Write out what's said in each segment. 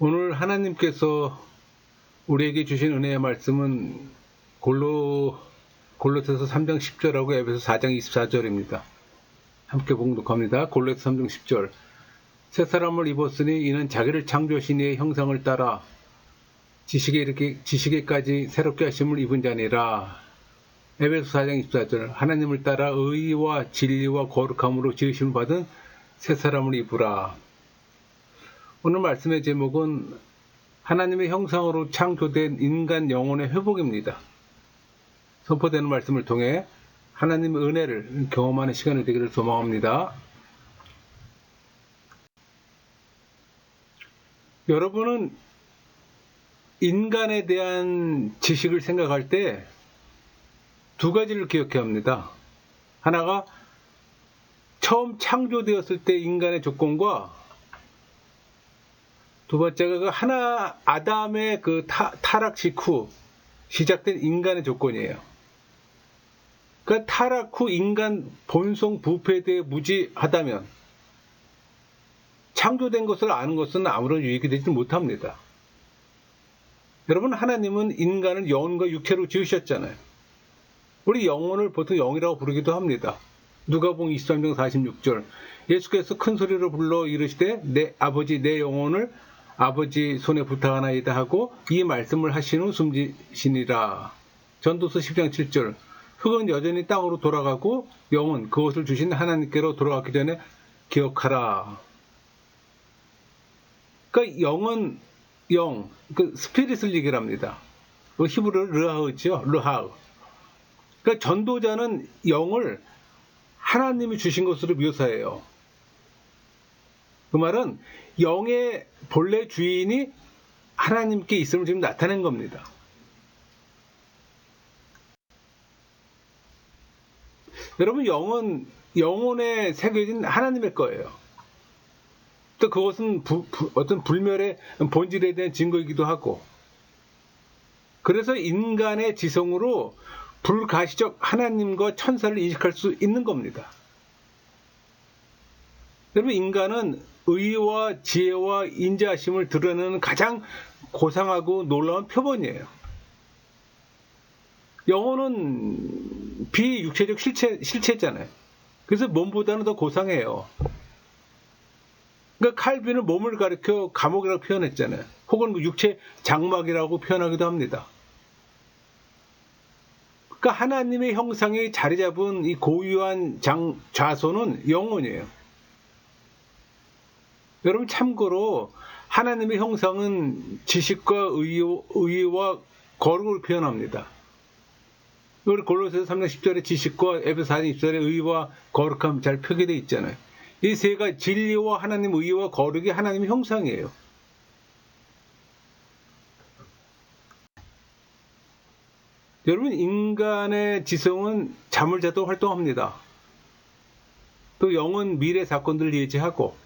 오늘 하나님께서 우리에게 주신 은혜의 말씀은 골로새서 3장 10절하고 에베소 4장 24절입니다. 함께 봉독합니다. 골로새서 3장 10절. 새 사람을 입었으니 이는 자기를 창조하신 이의 형상을 따라 지식에까지 새롭게 하심을 입은 자니라. 에베소 4장 24절. 하나님을 따라 의와 진리와 거룩함으로 지으심을 받은 새 사람을 입으라. 오늘 말씀의 제목은 하나님의 형상으로 창조된 인간 영혼의 회복입니다. 선포되는 말씀을 통해 하나님의 은혜를 경험하는 시간이 되기를 소망합니다. 여러분은 인간에 대한 지식을 생각할 때 두 가지를 기억해야 합니다. 하나가 처음 창조되었을 때 인간의 조건과 두 번째가 아담의 그 타락 직후 시작된 인간의 조건이에요. 그러니까 타락 후 인간 본성 부패에 대해 무지하다면 창조된 것을 아는 것은 아무런 유익이 되지 못합니다. 여러분, 하나님은 인간을 영혼과 육체로 지으셨잖아요. 우리 영혼을 보통 영이라고 부르기도 합니다. 누가복음 23장 46절. 예수께서 큰 소리로 불러 이르시되 내 아버지 내 영혼을 아버지 손에 부탁하나이다 하고 이 말씀을 하신 후 숨지시니라. 전도서 10장 7절. 흙은 여전히 땅으로 돌아가고 영은 그것을 주신 하나님께로 돌아가기 전에 기억하라. 그러니까 영은 영, 그 스피릿을 얘기합니다. 그 히브리어로 르하우죠. 르하우. 그러니까 전도자는 영을 하나님이 주신 것으로 묘사해요. 그 말은 영의 본래 주인이 하나님께 있음을 지금 나타낸 겁니다. 여러분, 영은 영혼에 새겨진 하나님의 거예요. 또 그것은 어떤 불멸의 본질에 대한 증거이기도 하고, 그래서 인간의 지성으로 불가시적 하나님과 천사를 인식할 수 있는 겁니다. 여러분, 인간은 의와 지혜와 인자하심을 드러내는 가장 고상하고 놀라운 표본이에요. 영혼은 비육체적 실체잖아요. 그래서 몸보다는 더 고상해요. 그러니까 칼빈은 몸을 가리켜 감옥이라고 표현했잖아요. 혹은 육체 장막이라고 표현하기도 합니다. 그러니까 하나님의 형상이 자리 잡은 이 고유한 좌소는 영혼이에요. 여러분, 참고로 하나님의 형상은 지식과 의와 거룩을 표현합니다. 우리 골로새서 3장 10절에 지식과 에베소 4장 20절에 의와 거룩함 잘 표기되어 있잖아요. 이 세 가지 진리와 하나님 의와 거룩이 하나님의 형상이에요. 여러분, 인간의 지성은 잠을 자도 활동합니다. 또 영은 미래 사건들을 예지하고,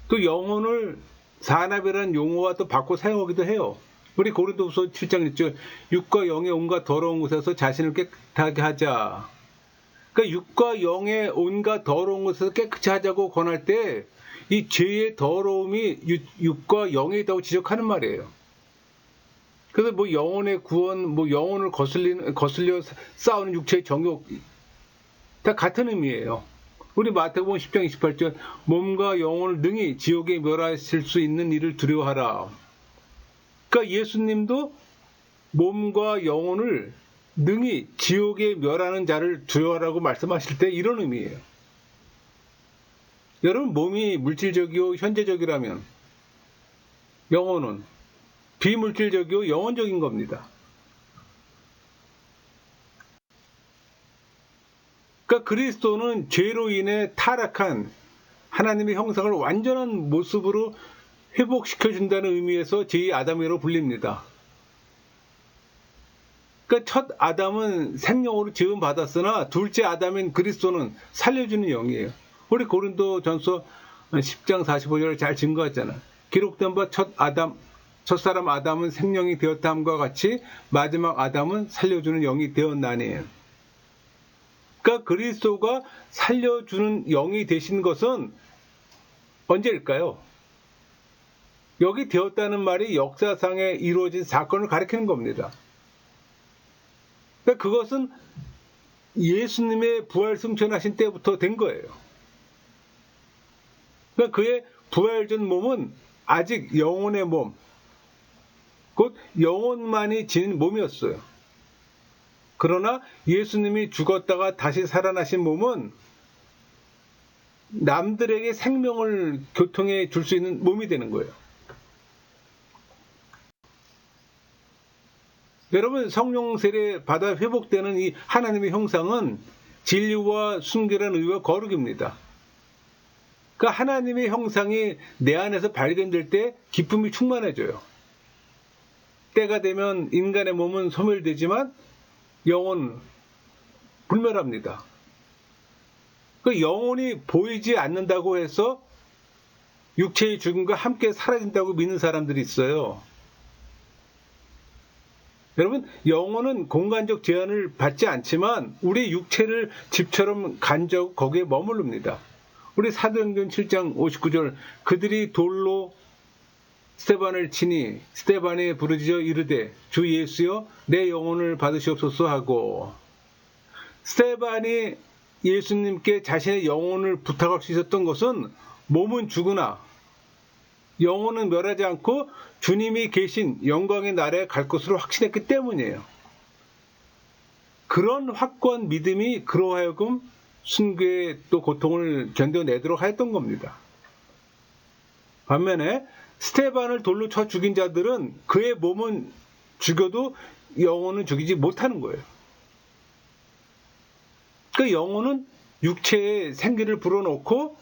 또 영혼을 산업이라는 용어와 또 바꿔 사용하기도 해요. 우리 고린도후서 7장 1절, 육과 영의 온갖 더러운 것에서 자신을 깨끗하게 하자. 그러니까 육과 영의 온갖 더러운 것에서 깨끗이 하자고 권할 때 이 죄의 더러움이 육과 영에 있다고 지적하는 말이에요. 그래서 뭐 영혼의 구원, 뭐 영혼을 거슬려 싸우는 육체의 정욕, 다 같은 의미예요. 우리 마태복음 10장 28절, 몸과 영혼을 능히 지옥에 멸하실 수 있는 일을 두려워하라. 그러니까 예수님도 몸과 영혼을 능히 지옥에 멸하는 자를 두려워하라고 말씀하실 때 이런 의미예요. 여러분, 몸이 물질적이요 현재적이라면 영혼은 비물질적이요 영혼적인 겁니다. 그러니까 그리스도는 죄로 인해 타락한 하나님의 형상을 완전한 모습으로 회복시켜준다는 의미에서 제2아담이라고 불립니다. 그러니까 첫 아담은 생명으로 지음받았으나 둘째 아담인 그리스도는 살려주는 영이에요. 우리 고린도전서 10장 45절을 잘 증거했잖아요. 기록된 바 첫사람 아담은 생명이 되었다함과 같이 마지막 아담은 살려주는 영이 되었나니. 그러니까 그리스도가 살려주는 영이 되신 것은 언제일까요? 여기 되었다는 말이 역사상에 이루어진 사건을 가리키는 겁니다. 그러니까 그것은 예수님의 부활 승천하신 때부터 된 거예요. 그러니까 그의 부활 전 몸은 아직 영혼의 몸, 곧 영혼만이 지닌 몸이었어요. 그러나 예수님이 죽었다가 다시 살아나신 몸은 남들에게 생명을 교통해 줄 수 있는 몸이 되는 거예요. 여러분, 성령 세례 받아 회복되는 이 하나님의 형상은 진리와 순결한 의와 거룩입니다. 그 하나님의 형상이 내 안에서 발견될 때 기쁨이 충만해져요. 때가 되면 인간의 몸은 소멸되지만 영혼은 불멸합니다. 그 영혼이 보이지 않는다고 해서 육체의 죽음과 함께 사라진다고 믿는 사람들이 있어요. 여러분, 영혼은 공간적 제한을 받지 않지만 우리 육체를 집처럼 간적 거기에 머무릅니다. 우리 사도행전 7장 59절, 그들이 돌로 스데반을 치니 스데반이 부르짖어 이르되 주 예수여 내 영혼을 받으시옵소서 하고, 스데반이 예수님께 자신의 영혼을 부탁할 수 있었던 것은 몸은 죽으나 영혼은 멸하지 않고 주님이 계신 영광의 나라에 갈 것으로 확신했기 때문이에요. 그런 확고한 믿음이 그로 하여금 순교의 또 고통을 견뎌내도록 하였던 겁니다. 반면에 스데반을 돌로 쳐 죽인 자들은 그의 몸은 죽여도 영혼은 죽이지 못하는 거예요. 그 영혼은 육체에 생기를 불어넣고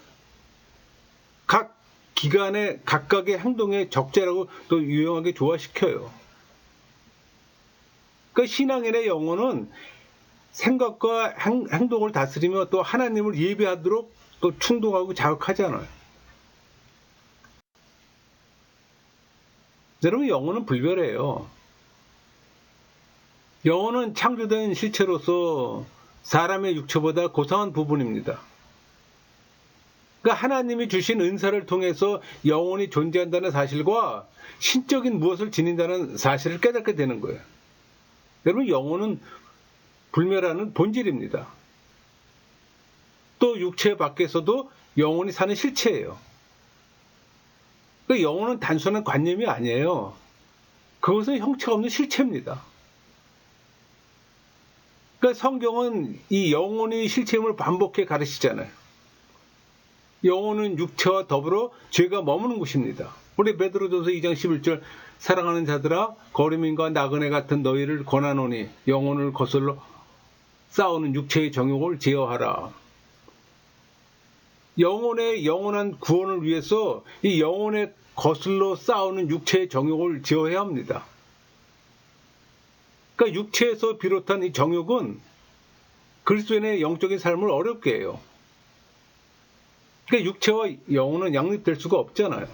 각 기간의 각각의 행동의 적재라고 또 유용하게 조화시켜요. 그 신앙인의 영혼은 생각과 행동을 다스리며 또 하나님을 예배하도록 또 충동하고 자극하잖아요. 여러분, 영혼은 불별해요. 영혼은 창조된 실체로서 사람의 육체보다 고상한 부분입니다. 그러니까 하나님이 주신 은사를 통해서 영혼이 존재한다는 사실과 신적인 무엇을 지닌다는 사실을 깨닫게 되는 거예요. 여러분, 영혼은 불멸하는 본질입니다. 또 육체 밖에서도 영혼이 사는 실체예요. 그러니까 영혼은 단순한 관념이 아니에요. 그것은 형체가 없는 실체입니다. 그러니까 성경은 이 영혼이 실체임을 반복해 가르치잖아요. 영혼은 육체와 더불어 죄가 머무는 곳입니다. 우리 베드로전서 2장 11절, 사랑하는 자들아 거류민과 나그네 같은 너희를 권하노니 영혼을 거슬러 싸우는 육체의 정욕을 제어하라. 영혼의 영원한 구원을 위해서 이 영혼에 거슬러 싸우는 육체의 정욕을 제어해야 합니다. 그러니까 육체에서 비롯한 이 정욕은 그리스도인의 영적인 삶을 어렵게 해요. 그러니까 육체와 영혼은 양립될 수가 없잖아요.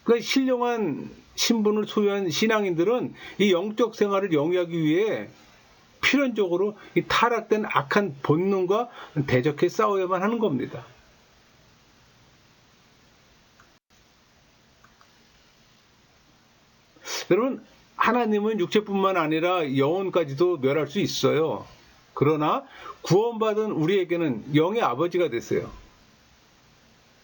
그러니까 신령한 신분을 소유한 신앙인들은 이 영적 생활을 영위하기 위해 필연적으로 이 타락된 악한 본능과 대적해 싸워야만 하는 겁니다. 여러분, 하나님은 육체뿐만 아니라 영혼까지도 멸할 수 있어요. 그러나 구원받은 우리에게는 영의 아버지가 됐어요.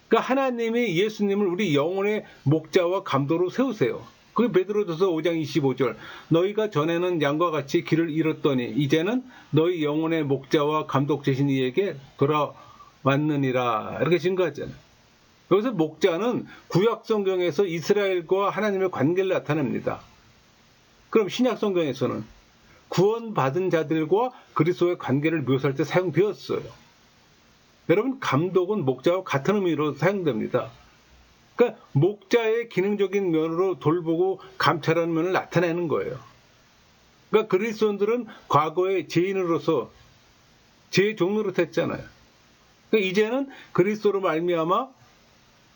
그러니까 하나님이 예수님을 우리 영혼의 목자와 감독으로 세우세요. 그게 베드로전서 5장 25절, 너희가 전에는 양과 같이 길을 잃었더니 이제는 너희 영혼의 목자와 감독 되신 이에게 돌아왔느니라, 이렇게 증거하잖아요. 여기서 목자는 구약 성경에서 이스라엘과 하나님의 관계를 나타냅니다. 그럼 신약 성경에서는 구원받은 자들과 그리스도의 관계를 묘사할 때 사용되었어요. 여러분, 감독은 목자와 같은 의미로 사용됩니다. 그러니까 목자의 기능적인 면으로 돌보고 감찰하는 면을 나타내는 거예요. 그러니까 그리스도인들은 과거에 죄인으로서 죄의 종로로 됐잖아요. 그러니까 이제는 그리스도로 말미암아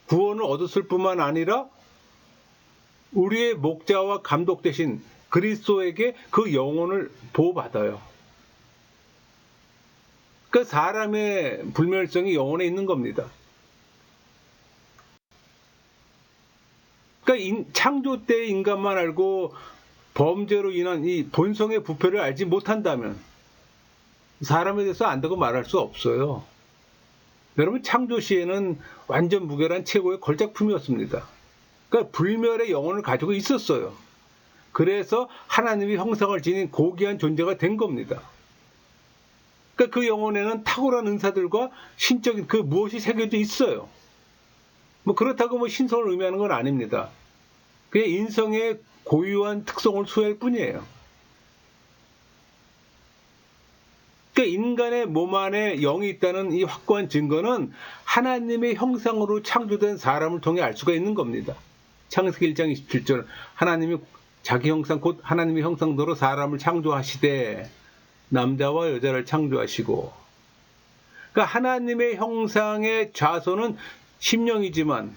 구원을 얻었을 뿐만 아니라 우리의 목자와 감독 대신 그리스도에게 그 영혼을 보호받아요. 그러니까 사람의 불멸성이 영혼에 있는 겁니다. 그러니까 창조 때의 인간만 알고 범죄로 인한 이 본성의 부패를 알지 못한다면 사람에 대해서 안다고 말할 수 없어요. 여러분, 창조 시에는 완전 무결한 최고의 걸작품이었습니다. 그러니까 불멸의 영혼을 가지고 있었어요. 그래서 하나님이 형상을 지닌 고귀한 존재가 된 겁니다. 그러니까 그 영혼에는 탁월한 은사들과 신적인 그 무엇이 새겨져 있어요. 뭐 그렇다고 뭐 신성을 의미하는 건 아닙니다. 그냥 인성의 고유한 특성을 소유할 뿐이에요. 그러니까 인간의 몸 안에 영이 있다는 이 확고한 증거는 하나님의 형상으로 창조된 사람을 통해 알 수가 있는 겁니다. 창세기 1장 27절 하나님이 자기 형상 곧 하나님의 형상대로 사람을 창조하시되 남자와 여자를 창조하시고, 그러니까 하나님의 형상의 좌소는 심령이지만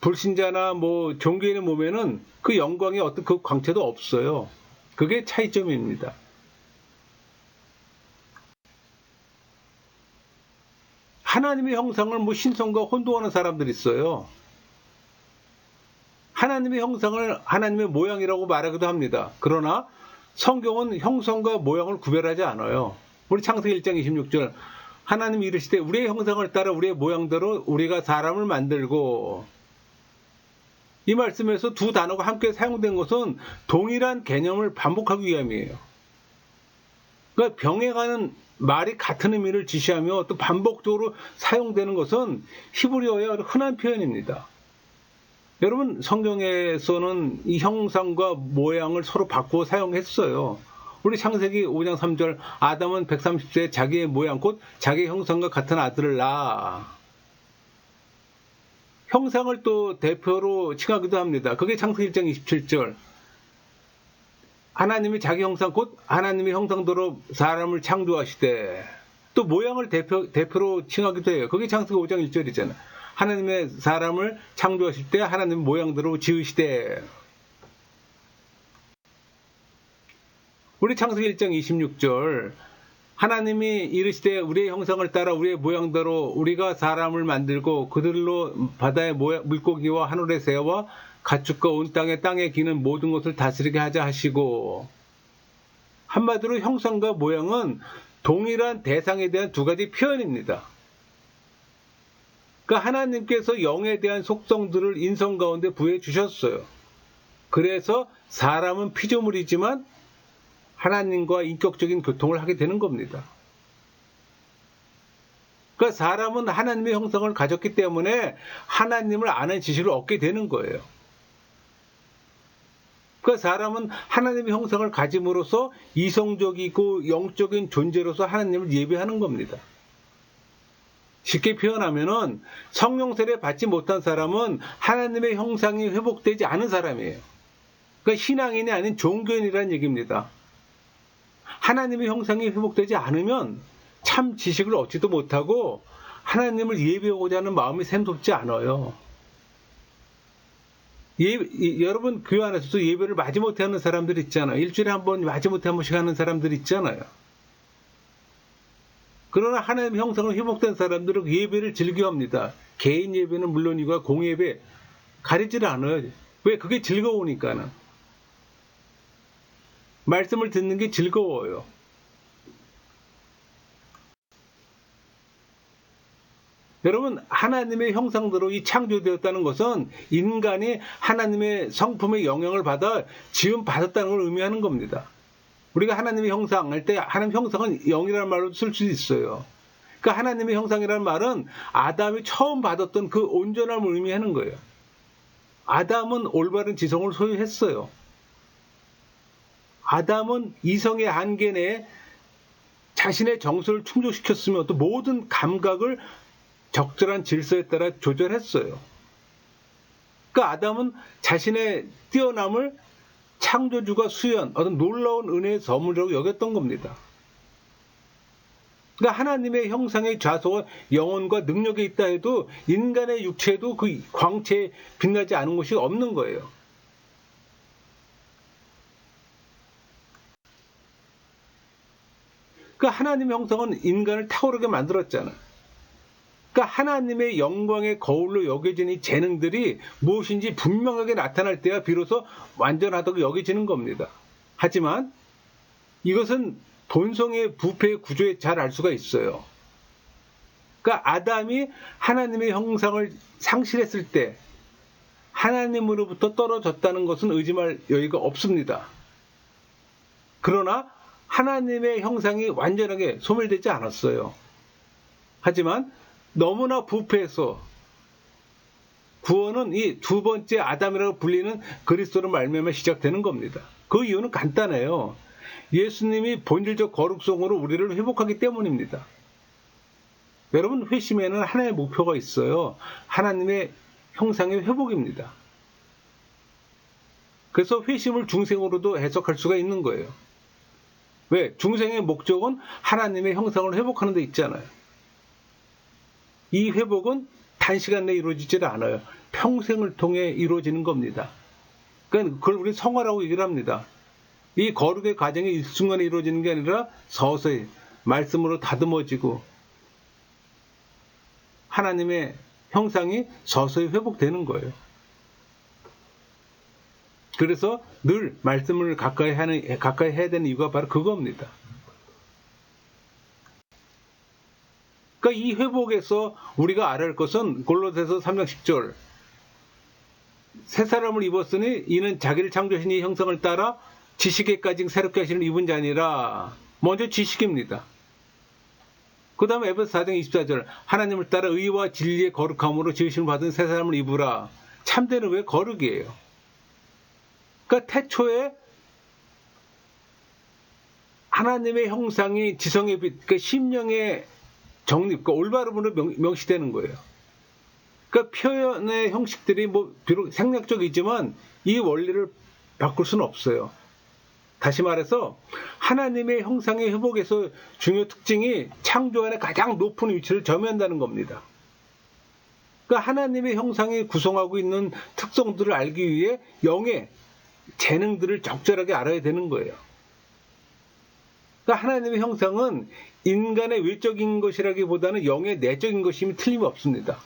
불신자나 뭐 종교인의 몸에는 그 영광의 어떤 그 광채도 없어요. 그게 차이점입니다. 하나님의 형상을 뭐 신성과 혼동하는 사람들이 있어요. 하나님의 형상을 하나님의 모양이라고 말하기도 합니다. 그러나 성경은 형상과 모양을 구별하지 않아요. 우리 창세기 1장 26절 하나님이 이르시되 우리의 형상을 따라 우리의 모양대로 우리가 사람을 만들고, 이 말씀에서 두 단어가 함께 사용된 것은 동일한 개념을 반복하기 위함이에요. 그러니까 병행하는 말이 같은 의미를 지시하며 또 반복적으로 사용되는 것은 히브리어의 흔한 표현입니다. 여러분, 성경에서는 이 형상과 모양을 서로 바꾸어 사용했어요. 우리 창세기 5장 3절 아담은 130세에 자기의 모양 곧 자기의 형상과 같은 아들을 낳아. 형상을 또 대표로 칭하기도 합니다. 그게 창세기 1장 27절 하나님이 자기 형상 곧 하나님의 형상대로 사람을 창조하시되, 또 모양을 대표로 칭하기도 해요. 그게 창세기 5장 1절이잖아요. 하나님의 사람을 창조하실 때 하나님 모양대로 지으시되. 우리 창세기 1장 26절 하나님이 이르시되 우리의 형상을 따라 우리의 모양대로 우리가 사람을 만들고 그들로 바다의 물고기와 하늘의 새와 가축과 온 땅에 기는 모든 것을 다스리게 하자 하시고. 한마디로 형상과 모양은 동일한 대상에 대한 두 가지 표현입니다. 그러니까 하나님께서 영에 대한 속성들을 인성 가운데 부여해 주셨어요. 그래서 사람은 피조물이지만 하나님과 인격적인 교통을 하게 되는 겁니다. 그러니까 사람은 하나님의 형상을 가졌기 때문에 하나님을 아는 지식을 얻게 되는 거예요. 그러니까 사람은 하나님의 형상을 가짐으로써 이성적이고 영적인 존재로서 하나님을 예배하는 겁니다. 쉽게 표현하면은 성령 세례 받지 못한 사람은 하나님의 형상이 회복되지 않은 사람이에요. 그러니까 신앙인이 아닌 종교인이라는 얘기입니다. 하나님의 형상이 회복되지 않으면 참 지식을 얻지도 못하고 하나님을 예배하고자 하는 마음이 샘솟지 않아요. 여러분, 교회 안에서도 예배를 마지못해 하는 사람들 있잖아요. 일주일에 한 번, 마지못해 한 번씩 하는 사람들 있잖아요. 그러나 하나님의 형상으로 회복된 사람들은 예배를 즐겨합니다. 개인 예배는 물론이고 공예배 가리질 않아요. 왜? 그게 즐거우니까는. 말씀을 듣는 게 즐거워요. 여러분, 하나님의 형상대로 이 창조되었다는 것은 인간이 하나님의 성품의 영향을 받아 지음 받았다는 걸 의미하는 겁니다. 우리가 하나님의 형상 할 때 하나님 형상은 영이라는 말로 쓸 수 있어요. 그러니까 하나님의 형상이라는 말은 아담이 처음 받았던 그 온전함을 의미하는 거예요. 아담은 올바른 지성을 소유했어요. 아담은 이성의 한계 내에 자신의 정서를 충족시켰으며 또 모든 감각을 적절한 질서에 따라 조절했어요. 그러니까 아담은 자신의 뛰어남을 창조주가 수여한 어떤 놀라운 은혜의 선물이라고 여겼던 겁니다. 그러니까 하나님의 형상의 좌소와 영혼과 능력이 있다 해도 인간의 육체도 그 광채에 빛나지 않은 곳이 없는 거예요. 그러니까 하나님의 형상은 인간을 탁월하게 만들었잖아요. 그러니까 그러니까 하나님의 영광의 거울로 여겨진 이 재능들이 무엇인지 분명하게 나타날 때야 비로소 완전하다고 여겨지는 겁니다. 하지만 이것은 본성의 부패의 구조에 잘 알 수가 있어요. 그러니까 아담이 하나님의 형상을 상실했을 때 하나님으로부터 떨어졌다는 것은 의심할 여유가 없습니다. 그러나 하나님의 형상이 완전하게 소멸되지 않았어요. 하지만 너무나 부패해서 구원은 이 두 번째 아담이라고 불리는 그리스도로 말미암아 시작되는 겁니다. 그 이유는 간단해요. 예수님이 본질적 거룩성으로 우리를 회복하기 때문입니다. 여러분, 회심에는 하나의 목표가 있어요. 하나님의 형상의 회복입니다. 그래서 회심을 중생으로도 해석할 수가 있는 거예요. 왜? 중생의 목적은 하나님의 형상을 회복하는 데 있잖아요. 이 회복은 단시간 내에 이루어지질 않아요. 평생을 통해 이루어지는 겁니다. 그러니까 그걸 우리 성화라고 얘기를 합니다. 이 거룩의 과정이 일순간에 이루어지는 게 아니라 서서히 말씀으로 다듬어지고 하나님의 형상이 서서히 회복되는 거예요. 그래서 늘 말씀을 가까이 해야 되는 이유가 바로 그겁니다. 그러니까 이 회복에서 우리가 알아야 할 것은 골로새서 3장 10절 새 사람을 입었으니 이는 자기를 창조하신 이 형상을 따라 지식에까지 새롭게 하시는 입은 자니라. 먼저 지식입니다. 그 다음에 에베소 4장 24절 하나님을 따라 의와 진리의 거룩함으로 지으심을 받은 새 사람을 입으라. 참되는 왜 거룩이에요. 그러니까 태초에 하나님의 형상이 지성의 빛, 그러니까 심령의 정립과 올바름으로 명시되는 거예요. 그러니까 표현의 형식들이 비록 생략적이지만 이 원리를 바꿀 수는 없어요. 다시 말해서 하나님의 형상의 회복에서 중요 특징이 창조 안에 가장 높은 위치를 점유한다는 겁니다. 그러니까 하나님의 형상이 구성하고 있는 특성들을 알기 위해 영의 재능들을 적절하게 알아야 되는 거예요. 그러니까 하나님의 형상은 인간의 외적인 것이라기보다는 영의 내적인 것임이 틀림없습니다.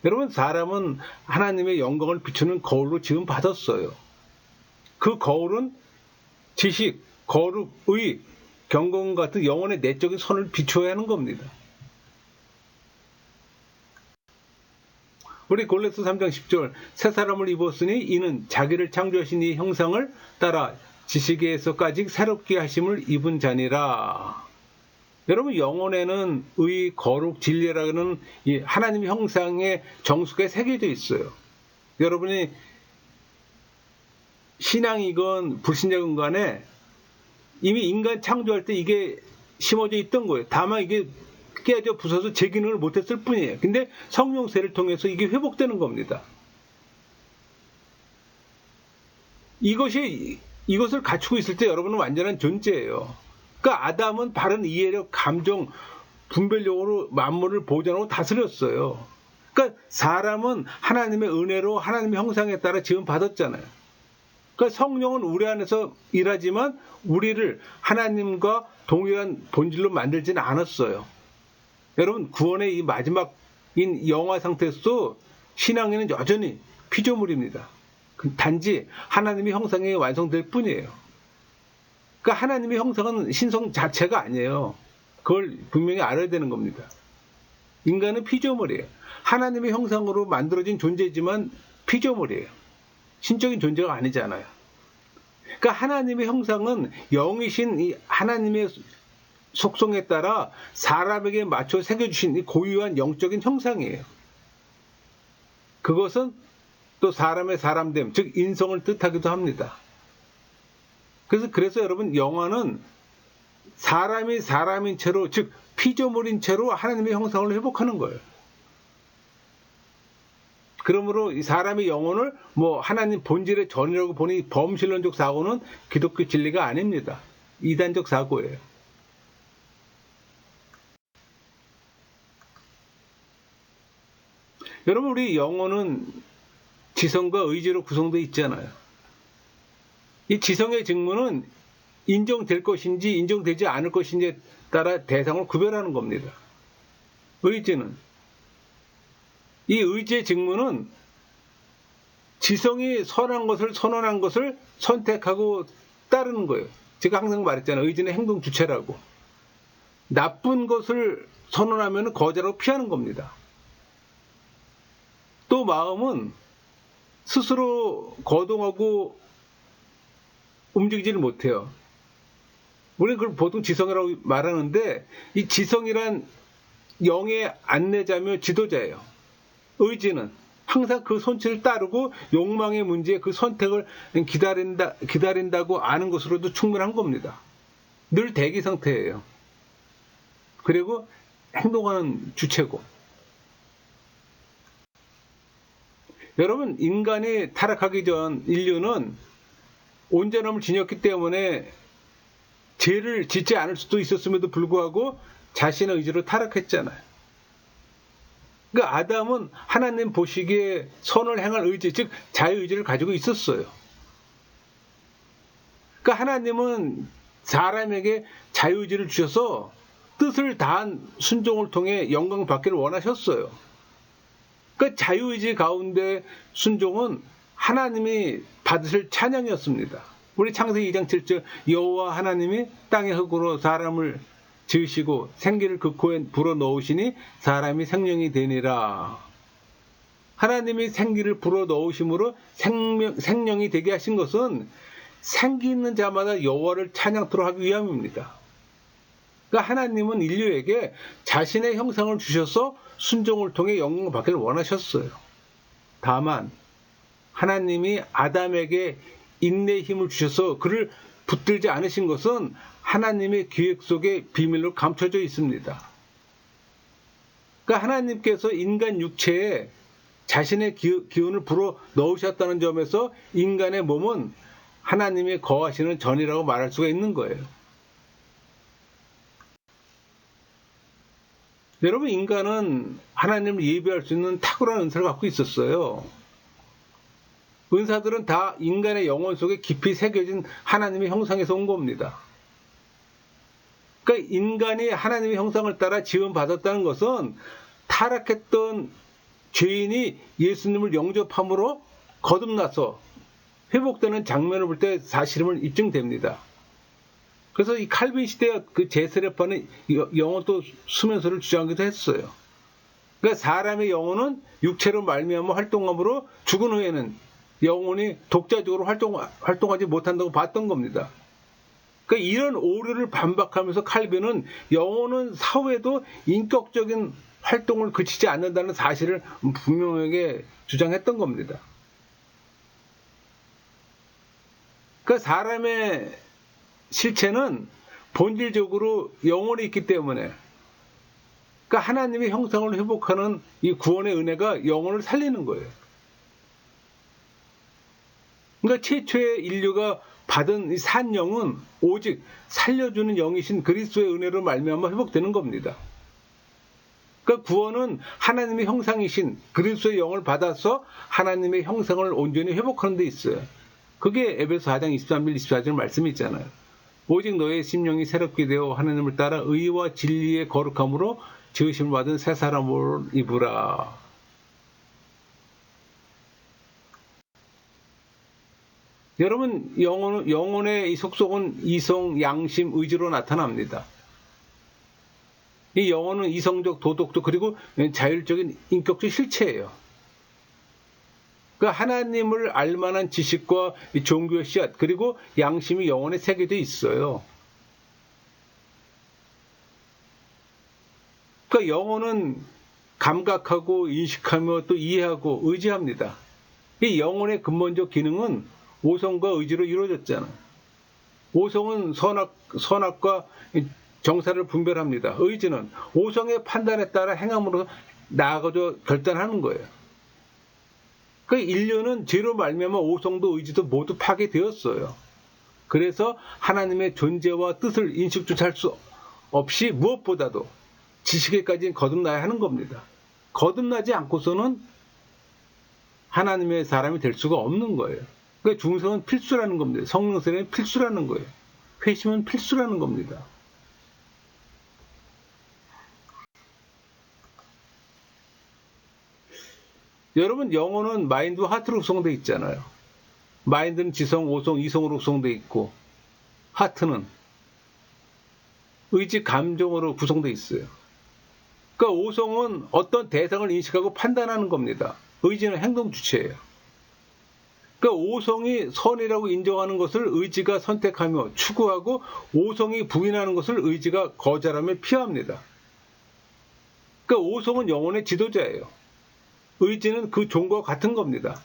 여러분, 사람은 하나님의 영광을 비추는 거울로 지금 받았어요. 그 거울은 지식, 거룩, 의, 경건 같은 영혼의 내적인 선을 비춰야 하는 겁니다. 우리 골로새 3장 10절 새 사람을 입었으니 이는 자기를 창조하신 이 형상을 따라 지식에서까지 새롭게 하심을 입은 자니라. 여러분, 영혼에는 의, 거룩, 진리라는 이 하나님의 형상의 정수가 새겨져 있어요. 여러분이 신앙이건 불신자건 간에 이미 인간 창조할 때 이게 심어져 있던 거예요. 다만 이게 깨져 부서서 제 기능을 못했을 뿐이에요. 근데 성령세를 통해서 이게 회복되는 겁니다. 이것을 갖추고 있을 때 여러분은 완전한 존재예요. 그러니까 아담은 바른 이해력, 감정, 분별력으로 만물을 보존하고 다스렸어요. 그러니까 사람은 하나님의 은혜로 하나님의 형상에 따라 지음 받았잖아요. 그러니까 성령은 우리 안에서 일하지만 우리를 하나님과 동일한 본질로 만들지는 않았어요. 여러분, 구원의 이 마지막인 영화 상태에서도 신앙에는 여전히 피조물입니다. 단지 하나님의 형상이 완성될 뿐이에요. 그러니까 하나님의 형상은 신성 자체가 아니에요. 그걸 분명히 알아야 되는 겁니다. 인간은 피조물이에요. 하나님의 형상으로 만들어진 존재지만 피조물이에요. 신적인 존재가 아니잖아요. 그러니까 하나님의 형상은 영이신 이 하나님의 속성에 따라 사람에게 맞춰 새겨주신 이 고유한 영적인 형상이에요. 그것은 또 사람의 사람됨, 즉 인성을 뜻하기도 합니다. 그래서 여러분, 영화는 사람이 사람인 채로, 즉 피조물인 채로 하나님의 형상을 회복하는 거예요. 그러므로 이 사람의 영혼을 하나님 본질의 전이라고 보니 범신론적 사고는 기독교 진리가 아닙니다. 이단적 사고예요. 여러분, 우리 영혼은 지성과 의지로 구성되어 있잖아요. 이 지성의 직무는 인정될 것인지 인정되지 않을 것인지에 따라 대상을 구별하는 겁니다. 의지는, 이 의지의 직무는 지성이 선한 것을 선언한 것을 선택하고 따르는 거예요. 제가 항상 말했잖아요. 의지는 행동 주체라고. 나쁜 것을 선언하면 거절하고 피하는 겁니다. 또 마음은 스스로 거동하고 움직이지를 못해요. 우리는 그걸 보통 지성이라고 말하는데, 이 지성이란 영의 안내자며 지도자예요. 의지는 항상 그 손치를 따르고 욕망의 문제에 그 선택을 기다린다고 아는 것으로도 충분한 겁니다. 늘 대기 상태예요. 그리고 행동하는 주체고. 여러분, 인간이 타락하기 전 인류는 온전함을 지녔기 때문에 죄를 짓지 않을 수도 있었음에도 불구하고 자신의 의지로 타락했잖아요. 그러니까 아담은 하나님 보시기에 선을 행할 의지, 즉 자유의지를 가지고 있었어요. 그러니까 하나님은 사람에게 자유의지를 주셔서 뜻을 다한 순종을 통해 영광 받기를 원하셨어요. 그러니까 자유의지 가운데 순종은 하나님이 받으실 찬양이었습니다. 우리 창세기 2장 7절, 여호와 하나님이 땅의 흙으로 사람을 지으시고 생기를 그 코에 불어넣으시니 사람이 생명이 되니라. 하나님이 생기를 불어넣으심으로 생명이 되게 하신 것은 생기 있는 자마다 여호와를 찬양토록 하기 위함입니다. 그러니까 하나님은 인류에게 자신의 형상을 주셔서 순종을 통해 영광을 받기를 원하셨어요. 다만 하나님이 아담에게 인내의 힘을 주셔서 그를 붙들지 않으신 것은 하나님의 계획 속에 비밀로 감춰져 있습니다. 그러니까 하나님께서 인간 육체에 자신의 기운을 불어 넣으셨다는 점에서 인간의 몸은 하나님이 거하시는 전이라고 말할 수가 있는 거예요. 여러분, 인간은 하나님을 예배할 수 있는 탁월한 은사를 갖고 있었어요. 은사들은 다 인간의 영혼 속에 깊이 새겨진 하나님의 형상에서 온 겁니다. 그러니까 인간이 하나님의 형상을 따라 지음받았다는 것은 타락했던 죄인이 예수님을 영접함으로 거듭나서 회복되는 장면을 볼 때 사실임을 입증됩니다. 그래서 이 칼빈 시대의 그 제스레파는 영혼 또 수면서를 주장하기도 했어요. 그러니까 사람의 영혼은 육체로 말미암아 활동함으로 죽은 후에는 영혼이 독자적으로 활동하지 못한다고 봤던 겁니다. 그러니까 이런 오류를 반박하면서 칼빈은 영혼은 사후에도 인격적인 활동을 그치지 않는다는 사실을 분명하게 주장했던 겁니다. 그러니까 사람의 실체는 본질적으로 영혼이 있기 때문에, 그러니까 하나님의 형상을 회복하는 이 구원의 은혜가 영혼을 살리는 거예요. 그러니까 최초의 인류가 받은 이 산 영은 오직 살려주는 영이신 그리스도의 은혜로 말미암아 회복되는 겁니다. 그러니까 구원은 하나님의 형상이신 그리스도의 영을 받아서 하나님의 형상을 온전히 회복하는 데 있어요. 그게 에베소 4장 23절 24절 말씀이 있잖아요. 오직 너의 심령이 새롭게 되어 하나님을 따라 의와 진리의 거룩함으로 지으심을 받은 새 사람을 입으라. 여러분, 영혼의 이 속속은 이성, 양심, 의지로 나타납니다. 이 영혼은 이성적, 도덕적, 그리고 자율적인 인격적 실체예요. 그러니까 하나님을 알만한 지식과 종교의 씨앗, 그리고 양심이 영혼에 새겨져 있어요. 그러니까 영혼은 감각하고 인식하며 또 이해하고 의지합니다. 이 영혼의 근본적 기능은 오성과 의지로 이루어졌잖아요. 오성은 선악과 정사를 분별합니다. 의지는 오성의 판단에 따라 행함으로 나아가서 결단하는 거예요. 그 인류는 죄로 말미암아 오성도 의지도 모두 파괴되었어요. 그래서 하나님의 존재와 뜻을 인식조차 할 수 없이 무엇보다도 지식에까지 거듭나야 하는 겁니다. 거듭나지 않고서는 하나님의 사람이 될 수가 없는 거예요. 그러니까 중성은 필수라는 겁니다. 성령 세례는 필수라는 거예요. 회심은 필수라는 겁니다. 여러분 영혼은 마인드와 하트로 구성되어 있잖아요. 마인드는 지성, 오성, 이성으로 구성되어 있고 하트는 의지, 감정으로 구성되어 있어요. 그러니까 오성은 어떤 대상을 인식하고 판단하는 겁니다. 의지는 행동 주체예요. 그러니까 오성이 선이라고 인정하는 것을 의지가 선택하며 추구하고 오성이 부인하는 것을 의지가 거절하며 피합니다. 그러니까 오성은 영혼의 지도자예요. 의지는 그 종과 같은 겁니다.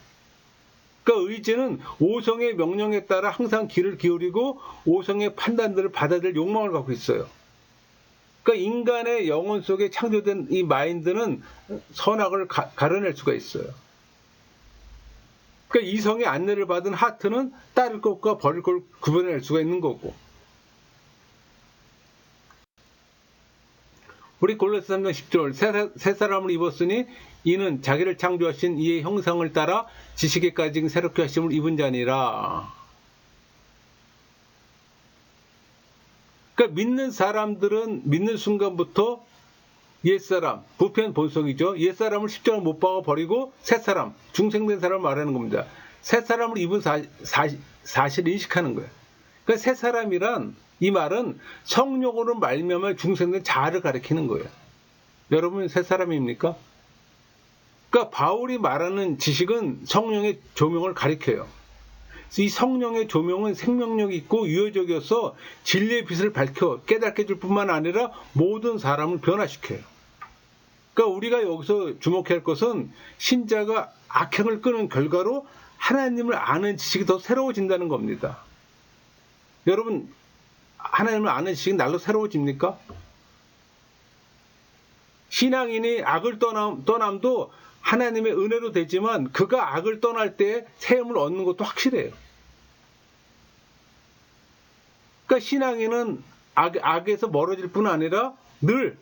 그러니까 의지는 오성의 명령에 따라 항상 귀를 기울이고 오성의 판단들을 받아들일 욕망을 갖고 있어요. 그러니까 인간의 영혼 속에 창조된 이 마인드는 선악을 가려낼 수가 있어요. 그러니까 이성의 안내를 받은 하트는 따를 것과 버릴 걸 구분해낼 수가 있는 거고. 우리 골로새 3장 10절 새 사람을 입었으니 이는 자기를 창조하신 이의 형상을 따라 지식에까지 새롭게 하심을 입은 자니라. 그러니까 믿는 사람들은 믿는 순간부터 옛사람, 부패한 본성이죠. 옛사람을 십자가에 못 박아 버리고 새사람, 중생된 사람을 말하는 겁니다. 새사람을 입은 사실을 인식하는 거예요. 그러니까 새사람이란 이 말은 성령으로 말미암아 중생된 자아를 가리키는 거예요. 여러분 새사람입니까? 그러니까 바울이 말하는 지식은 성령의 조명을 가리켜요. 이 성령의 조명은 생명력이 있고 유효적이어서 진리의 빛을 밝혀 깨닫게 해줄 뿐만 아니라 모든 사람을 변화시켜요. 그러니까 우리가 여기서 주목해야 할 것은 신자가 악행을 끄는 결과로 하나님을 아는 지식이 더 새로워진다는 겁니다. 여러분 하나님을 아는 지식이 날로 새로워집니까? 신앙인이 악을 떠남도 하나님의 은혜로 되지만 그가 악을 떠날 때 새 힘을 얻는 것도 확실해요. 그러니까 신앙인은 악에서 멀어질 뿐 아니라 늘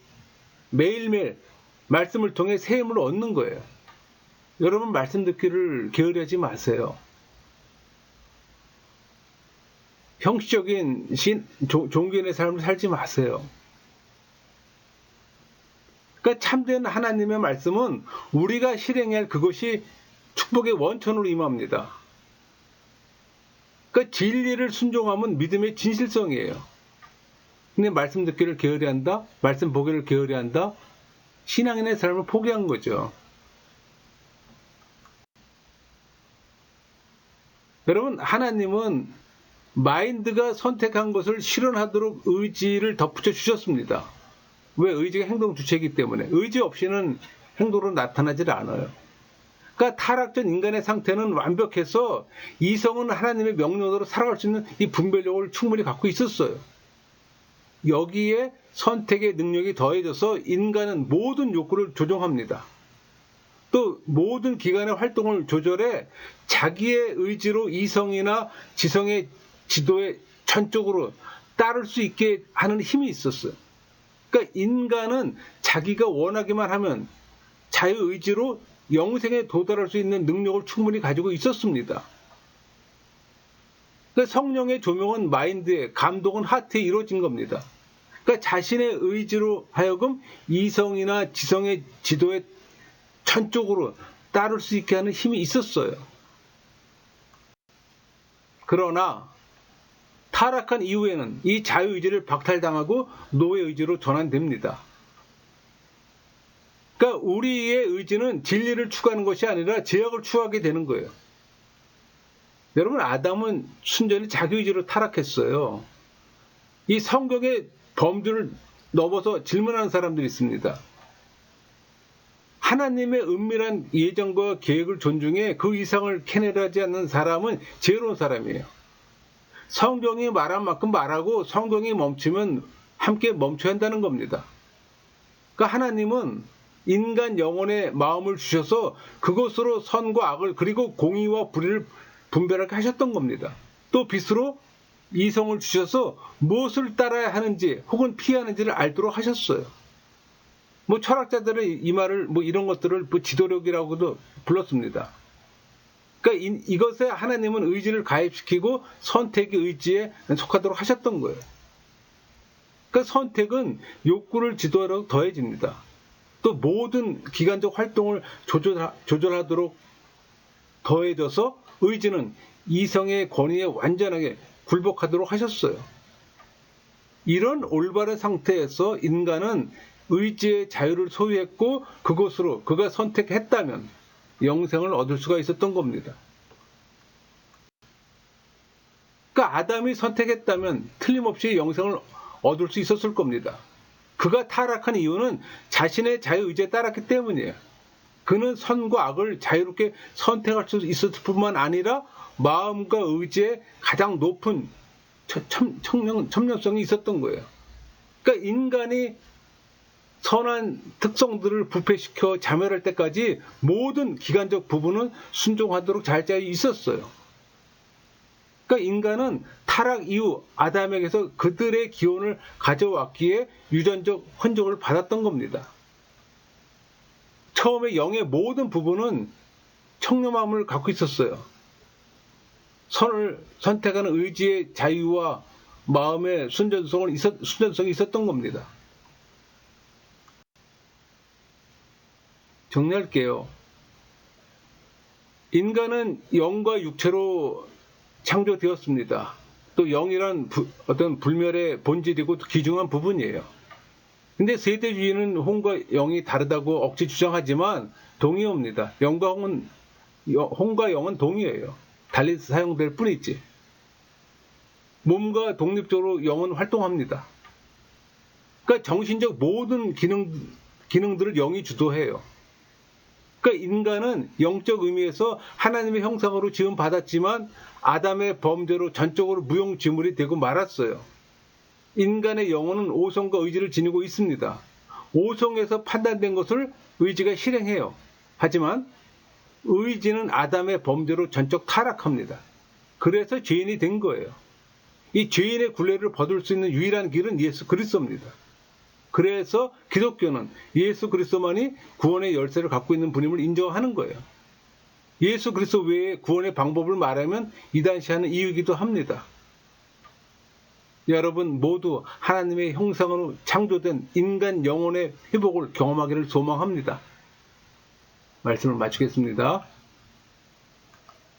매일매일 말씀을 통해 새 힘을 얻는 거예요. 여러분 말씀 듣기를 게으르하지 마세요. 형식적인 종교인의 삶을 살지 마세요. 그러니까 참된 하나님의 말씀은 우리가 실행해야 할 그것이 축복의 원천으로 임합니다. 그러니까 진리를 순종하면 믿음의 진실성이에요. 근데 말씀 듣기를 게으리한다? 말씀 보기를 게으리한다? 신앙인의 삶을 포기한 거죠. 여러분 하나님은 마인드가 선택한 것을 실현하도록 의지를 덧붙여 주셨습니다. 왜? 의지가 행동 주체이기 때문에. 의지 없이는 행동으로 나타나질 않아요. 그러니까 타락전 인간의 상태는 완벽해서 이성은 하나님의 명령으로 살아갈 수 있는 이 분별력을 충분히 갖고 있었어요. 여기에 선택의 능력이 더해져서 인간은 모든 욕구를 조종합니다. 또 모든 기관의 활동을 조절해 자기의 의지로 이성이나 지성의 지도에 전적으로 따를 수 있게 하는 힘이 있었어요. 그러니까 인간은 자기가 원하기만 하면 자유의지로 영생에 도달할 수 있는 능력을 충분히 가지고 있었습니다. 그러니까 성령의 조명은 마인드에, 감동은 하트에 이루어진 겁니다. 그러니까 자신의 의지로 하여금 이성이나 지성의 지도에 전적으로 따를 수 있게 하는 힘이 있었어요. 그러나 타락한 이후에는 이 자유의지를 박탈당하고 노예의지로 전환됩니다. 그러니까 우리의 의지는 진리를 추구하는 것이 아니라 제약을 추구하게 되는 거예요. 여러분 아담은 순전히 자기 의지로 타락했어요. 이 성경의 범주를 넘어서 질문하는 사람들이 있습니다. 하나님의 은밀한 예정과 계획을 존중해 그 이상을 캐내하지 않는 사람은 지혜로운 사람이에요. 성경이 말한 만큼 말하고 성경이 멈추면 함께 멈춰야 한다는 겁니다. 그러니까 하나님은 인간 영혼의 마음을 주셔서 그것으로 선과 악을 그리고 공의와 불의를 분별하게 하셨던 겁니다. 또 빛으로 이성을 주셔서 무엇을 따라야 하는지 혹은 피해야 하는지를 알도록 하셨어요. 철학자들은 이 말을 이런 것들을 지도력이라고도 불렀습니다. 그러니까 이것에 하나님은 의지를 가입시키고 선택의 의지에 속하도록 하셨던 거예요. 그러니까 선택은 욕구를 지도하도록 더해집니다. 또 모든 기간적 활동을 조절하도록 더해져서 의지는 이성의 권위에 완전하게 굴복하도록 하셨어요. 이런 올바른 상태에서 인간은 의지의 자유를 소유했고 그것으로 그가 선택했다면 영생을 얻을 수가 있었던 겁니다. 그러니까 아담이 선택했다면 틀림없이 영생을 얻을 수 있었을 겁니다. 그가 타락한 이유는 자신의 자유의지에 따랐기 때문이에요. 그는 선과 악을 자유롭게 선택할 수 있었을 뿐만 아니라 마음과 의지에 가장 높은 첨념성이 있었던 거예요. 그러니까 인간이 선한 특성들을 부패시켜 자멸할 때까지 모든 기간적 부분은 순종하도록 잘 짜여 있었어요. 그러니까 인간은 타락 이후 아담에게서 그들의 기원을 가져왔기에 유전적 흔적을 받았던 겁니다. 처음에 영의 모든 부분은 청렴함을 갖고 있었어요. 선을 선택하는 의지의 자유와 마음의 순전성이 있었던 겁니다. 정리할게요. 인간은 영과 육체로 창조되었습니다. 또 영이란 어떤 불멸의 본질이고 귀중한 부분이에요. 근데 세대주의는 혼과 영이 다르다고 억지 주장하지만 동의합니다. 혼과 영은 동의해요. 달리 사용될 뿐이지. 몸과 독립적으로 영은 활동합니다. 그러니까 정신적 모든 기능들을 영이 주도해요. 그러니까 인간은 영적 의미에서 하나님의 형상으로 지음받았지만 아담의 범죄로 전적으로 무용지물이 되고 말았어요. 인간의 영혼은 오성과 의지를 지니고 있습니다. 오성에서 판단된 것을 의지가 실행해요. 하지만 의지는 아담의 범죄로 전적 타락합니다. 그래서 죄인이 된 거예요. 이 죄인의 굴레를 벗을 수 있는 유일한 길은 예수 그리스도입니다. 그래서 기독교는 예수 그리스도만이 구원의 열쇠를 갖고 있는 분임을 인정하는 거예요. 예수 그리스도 외에 구원의 방법을 말하면 이단시하는 이유이기도 합니다. 여러분 모두 하나님의 형상으로 창조된 인간 영혼의 회복을 경험하기를 소망합니다. 말씀을 마치겠습니다.